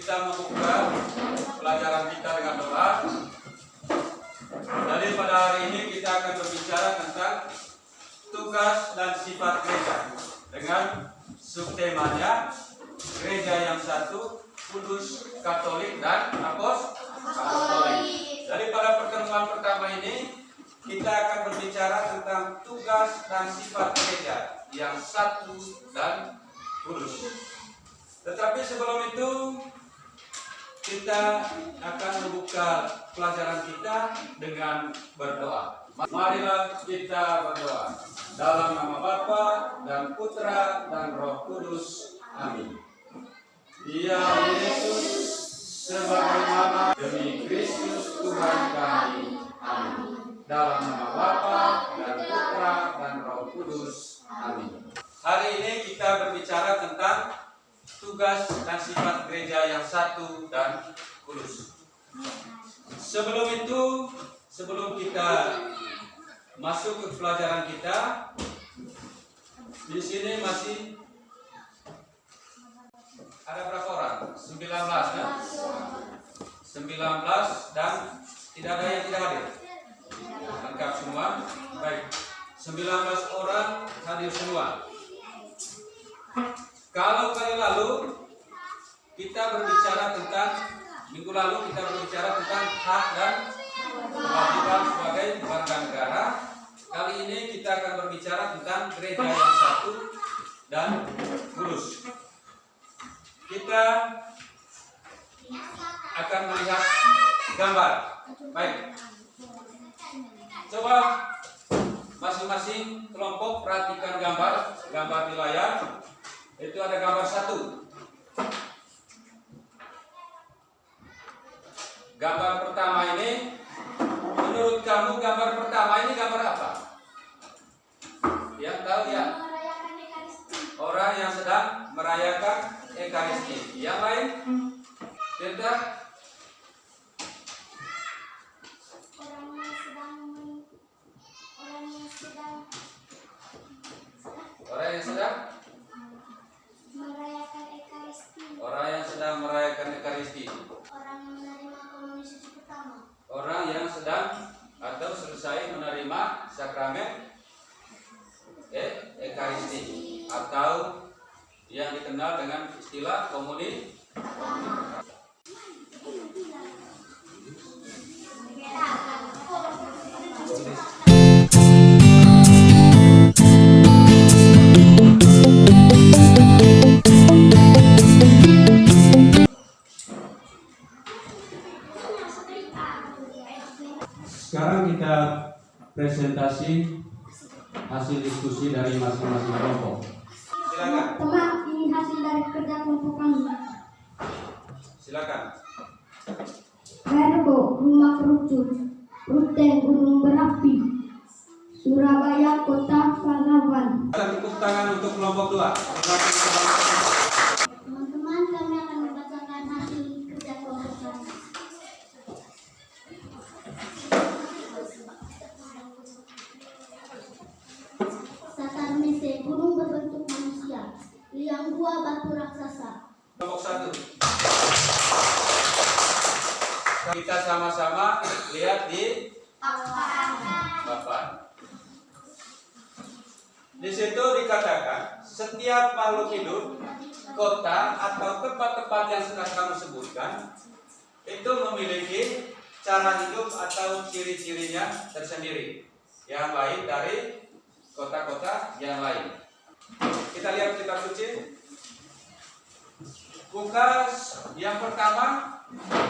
kita membuka pelajaran kita dengan doa. Jadi pada hari ini kita akan berbicara tentang tugas dan sifat gereja dengan subtemanya gereja yang satu, kudus, katolik, dan apostolik. Jadi pada pertemuan pertama ini kita akan berbicara tentang tugas dan sifat gereja yang satu dan kudus. Tetapi sebelum itu kita akan membuka pelajaran kita dengan berdoa. Marilah kita berdoa. Dalam nama Bapa dan Putra dan Roh Kudus. Amin. Ya Yesus, sebagaimana demi Kristus Tuhan kami. Amin. Dalam nama Bapa dan Putra dan Roh Kudus. Amin. Hari ini kita berbicara tentang tugas dan sifat gereja yang satu dan kudus. Sebelum kita masuk ke pelajaran kita, di sini masih ada berapa orang? 19 kan? 19 dan tidak ada yang tidak hadir. Lengkap semua. Baik. 19 orang hadir semua. Kalau kali lalu kita berbicara tentang minggu lalu kita berbicara tentang hak dan kewajiban sebagai warga negara. Kali ini kita akan berbicara tentang gereja yang satu dan kudus. Kita akan melihat gambar. Baik. Coba masing-masing kelompok perhatikan gambar di layar. Itu ada gambar satu. Gambar pertama ini, menurut kamu gambar pertama ini gambar apa? Yang tahu ya? Orang yang sedang merayakan Ekaristi. Yang lain? Tidak? Orang yang sedang merayakan Ekaristi. Orang yang sedang merayakan Ekaristi. Orang yang menerima komunis suci pertama. Orang yang sedang atau selesai menerima sakramen Ekaristi atau yang dikenal dengan istilah komunis. Sekarang kita presentasi hasil diskusi dari masing-masing kelompok. Silakan. Teman, ini hasil dari kerja kelompok kami. Silakan. Herbo, rumah kerucut. Ruteng, gunung berapi. Surabaya, kota pahlawan. Tepuk tangan untuk kelompok 2. Teman-teman, kami akan membacakan hasil kerja kelompok kami. Satar Mese, gunung berbentuk manusia. Liang Gua, batu raksasa. Kelompok 1. Kita sama-sama lihat di papan. Di situ dikatakan setiap makhluk hidup, kota atau tempat-tempat yang sudah kamu sebutkan itu memiliki cara hidup atau ciri-cirinya tersendiri yang lain dari kota-kota yang lain. Kita lihat kitab suci. Buka yang pertama,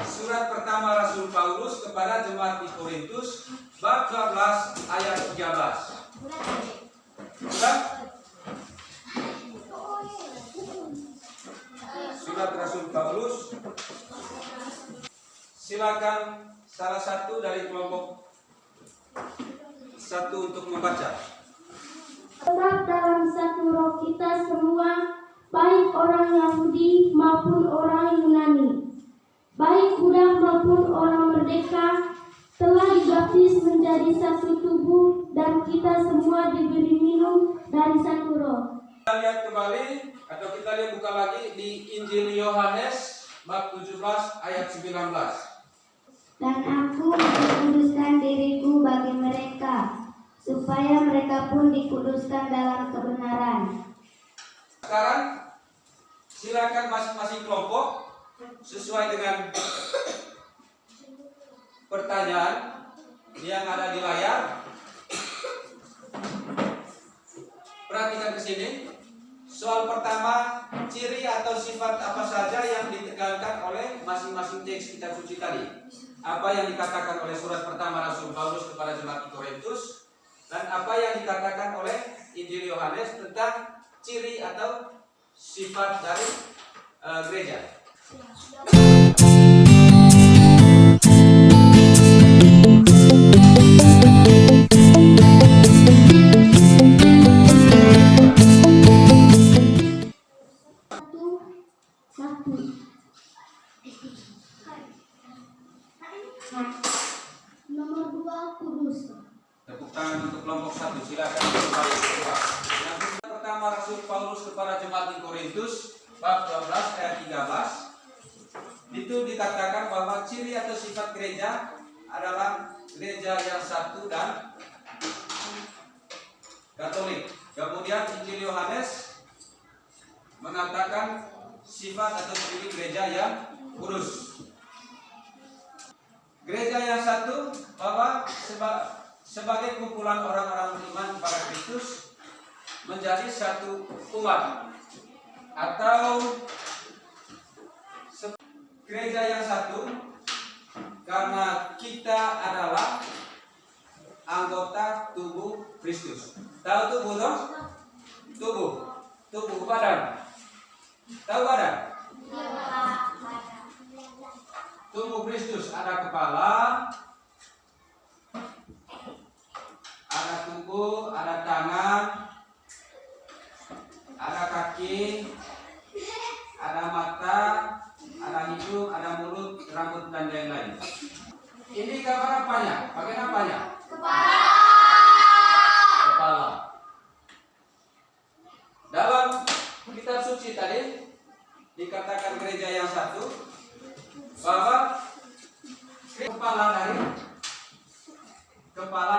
surat pertama Rasul Paulus kepada jemaat di Korintus bab 12 ayat 13. Bukan? Surat Rasul Paulus. Silakan salah satu dari kelompok 1 untuk membaca. Tetap dalam satu roh kita semua, baik orang Yahudi maupun orang Yunani, baik budak maupun orang merdeka, telah dibaptis menjadi satu tubuh, dan kita semua diberi minum dari satu roh. Kita lihat kembali atau kita lihat buka lagi di Injil Yohanes bab 17 ayat 19. Dan aku mengkuduskan diriku bagi mereka, supaya mereka pun dikuduskan dalam kebenaran. Sekarang silakan masing-masing kelompok sesuai dengan pertanyaan yang ada di layar. Perhatikan ke sini. Soal pertama, ciri atau sifat apa saja yang ditekankan oleh masing-masing teks kitab suci tadi? Apa yang dikatakan oleh surat pertama Rasul Paulus kepada jemaat di Korintus, dan apa yang dikatakan oleh Injil Yohanes tentang ciri atau sifat dari gereja. Nomor 2, kudus. Tepuk tangan untuk kelompok 1, silakan. Yang pertama Rasul Paulus kepada jemaat di Korintus bab 12 ayat 13. Itu dikatakan bahwa ciri atau sifat gereja adalah gereja yang satu dan Katolik. Kemudian Injil Yohanes mengatakan sifat atau ciri gereja yang kudus. Gereja yang satu bahwa sebagai kumpulan orang-orang beriman kepada Kristus menjadi satu umat, atau gereja yang satu karena kita adalah anggota tubuh Kristus. Tahu tubuh toh? Tubuh badan. Tahu badan? Tubuh Kristus ada kepala, ada tubuh, ada tangan, ada kaki, ada mata, ada hidung, ada mulut, rambut, dan lain-lain. Ini gambar apanya? Bagian apanya? Kepala. Dalam kitab suci tadi dikatakan gereja yang satu bahwa kepala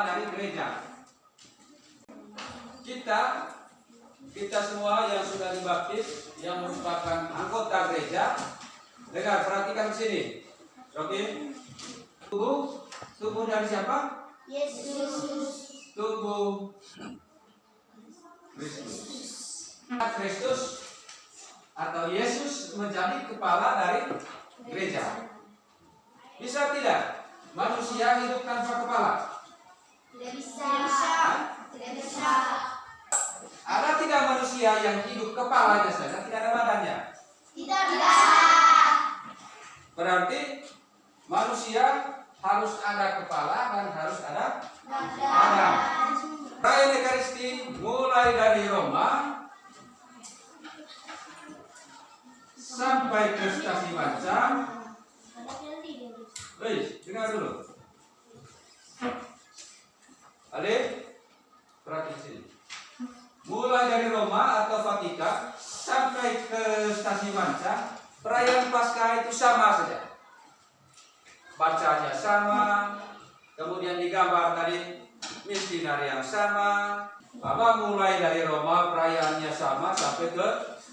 dari gereja. Kita semua yang sudah dibaptis, yang merupakan anggota gereja, dengar, perhatikan di sini. Oke. Tubuh dari siapa? Yesus. Tubuh Kristus. Kristus atau Yesus menjadi kepala dari gereja. Bisa tidak manusia hidup tanpa kepala? Tidak bisa. Tidak bisa. Ada tidak manusia yang hidup kepalanya saja, tidak ada badannya? Tidak bisa. Berarti manusia harus ada kepala dan harus ada badan. Perayaan Ekaristi mulai dari Roma sampai ke stasi Mancang. Dengar dulu. Adik, perhatikan sini. Mulai dari Roma atau Vatikan sampai ke stasi Mancang, perayaan Paskah itu sama saja. Bacanya sama, kemudian digambar tadi mistinari yang sama. Mulai dari Roma perayaannya sama sampai ke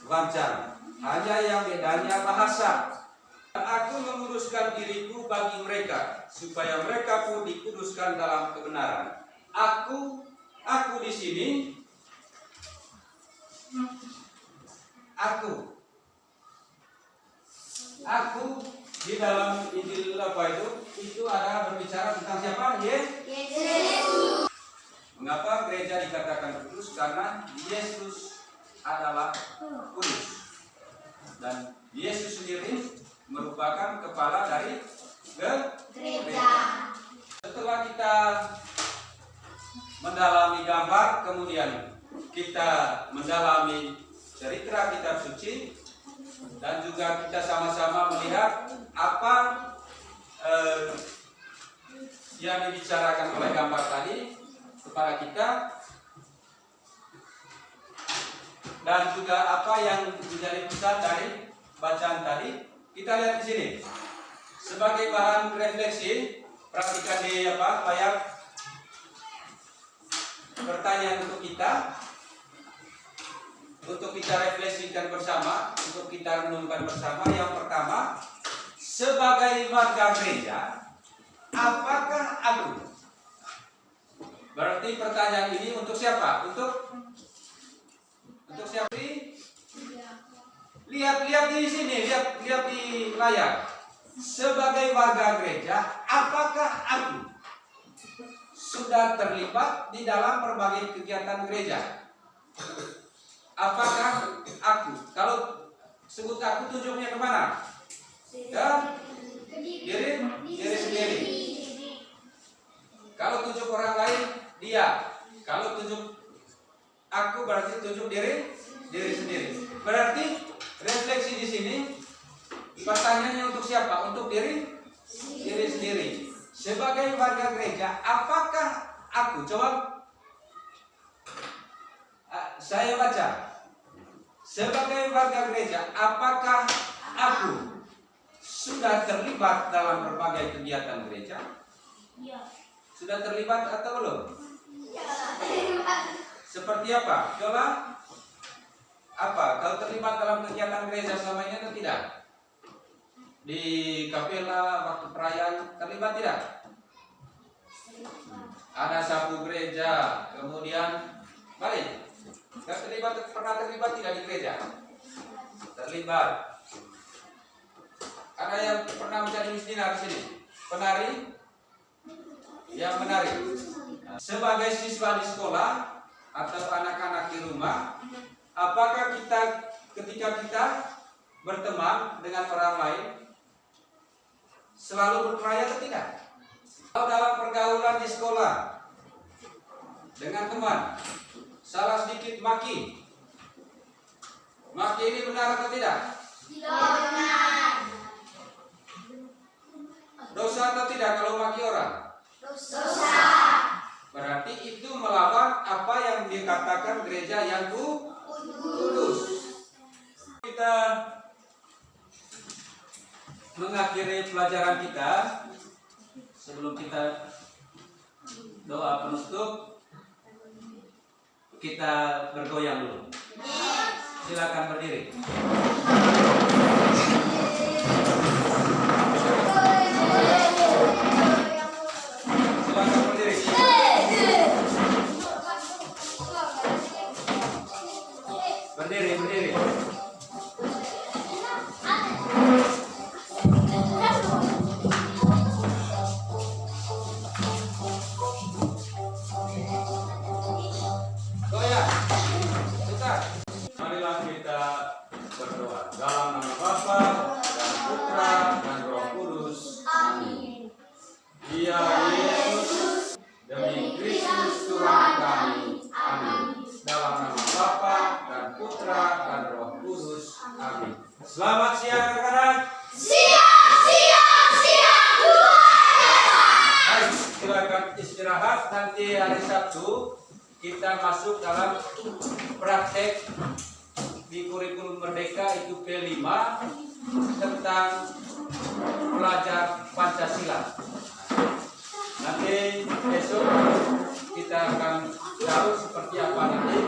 Mancang. Hanya yang bedanya bahasa. Aku menguduskan diriku bagi mereka, supaya mereka pun dikuduskan dalam kebenaran. Aku di sini. Aku di dalam Injil apa itu ada berbicara tentang siapa? Yesus. Mengapa gereja dikatakan kudus? Karena Yesus adalah kudus. Dan Yesus sendiri merupakan kepala dari gereja. Setelah kita mendalami gambar, kemudian kita mendalami cerita kitab suci, dan juga kita sama-sama melihat apa yang dibicarakan oleh gambar tadi kepada kita, dan juga apa yang menjadi pesan dari bacaan tadi. kita lihat di sini. Sebagai bahan refleksi, perhatikan di layar. Pertanyaan untuk kita refleksikan bersama, untuk kita renungkan bersama. Yang pertama, sebagai warga gereja, apakah aku? Berarti pertanyaan ini untuk siapa? Untuk siapa? Lihat di sini, lihat di layar. Sebagai warga gereja, apakah aku sudah terlibat di dalam berbagai kegiatan gereja? Apakah aku? Kalau sebut aku, tujuannya kemana? Ke diri sendiri. Kalau tujuh orang lain, dia. Kalau tujuh aku, berarti tujuh diri sendiri. Berarti refleksi di sini, pertanyaannya untuk siapa? Untuk diri sendiri. Sebagai warga gereja, apakah aku? Coba saya baca. Sebagai warga gereja, apakah aku sudah terlibat dalam berbagai kegiatan gereja? Ya. Sudah terlibat atau belum? Ya. Seperti apa? Coba apa? Kalau terlibat dalam kegiatan gereja selama ini atau tidak? Di kapela waktu perayaan terlibat tidak? Ada sapu gereja, kemudian balik. Pernah terlibat tidak di gereja? Terlibat. Ada yang pernah menjadi misdinar di sini? Penari? Yang menari. Sebagai siswa di sekolah atau anak-anak di rumah, apakah ketika kita berteman dengan orang lain selalu berperaya atau tidak? Kalau dalam pergaulan di sekolah dengan teman, salah sedikit maki ini benar atau tidak? Tidak benar. Dosa atau tidak kalau maki orang? Dosa. Berarti itu melawan apa yang dikatakan gereja yang kudus. Kita mengakhiri pelajaran kita. Sebelum kita doa penutup, kita bergoyang dulu. Silakan berdiri. Silakan berdiri. Berdiri. Goyang. Putar. Marilah kita berdoa. Dalam nama Bapa dan Putra dan Roh Kudus. Amin. Ya Yesus, demi Kristus Tuhan kami. Amin. Dalam nama Bapa dan Putra dan Roh Kudus. Amin. Selamat siang rekan-rekan. Baik, silakan istirahat. Nanti hari Sabtu kita masuk dalam praktek di kurikulum Merdeka itu ke-5 tentang belajar Pancasila. Nanti besok kita akan tahu seperti apa nanti